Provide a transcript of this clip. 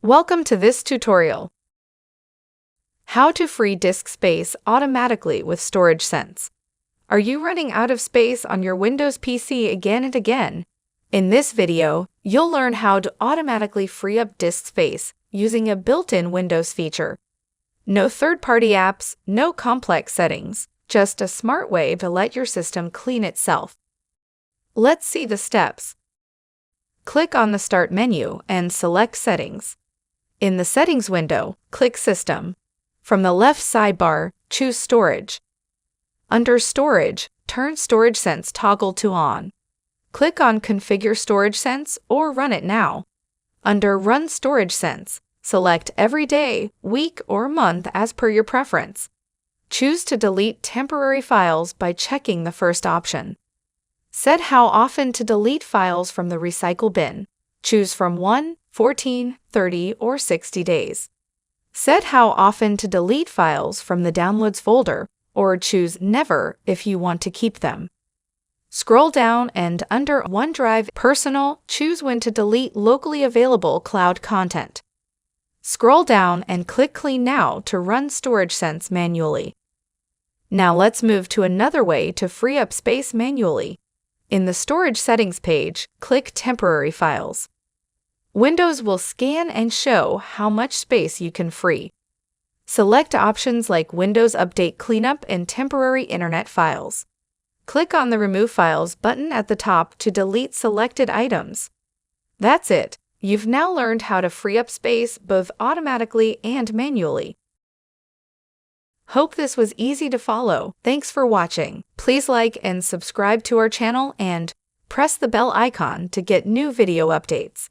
Welcome to this tutorial. How to free disk space automatically with Storage Sense. Are you running out of space on your Windows PC again and again? In this video, you'll learn how to automatically free up disk space using a built-in Windows feature. No third-party apps, no complex settings, just a smart way to let your system clean itself. Let's see the steps. Click on the Start menu and select Settings. In the Settings window, click System. From the left sidebar, choose Storage. Under Storage, turn Storage Sense toggle to On. Click on Configure Storage Sense or Run it now. Under Run Storage Sense, select every day, week, or month as per your preference. Choose to delete temporary files by checking the first option. Set how often to delete files from the recycle bin. Choose from 1, 14, 30, or 60 days. Set how often to delete files from the Downloads folder, or choose Never if you want to keep them. Scroll down and under OneDrive Personal, choose when to delete locally available cloud content. Scroll down and click Clean Now to run Storage Sense manually. Now let's move to another way to free up space manually. In the Storage Settings page, click Temporary Files. Windows will scan and show how much space you can free. Select options like Windows Update Cleanup and Temporary Internet Files. Click on the Remove Files button at the top to delete selected items. That's it. You've now learned how to free up space both automatically and manually. Hope this was easy to follow. Thanks for watching. Please like and subscribe to our channel and press the bell icon to get new video updates.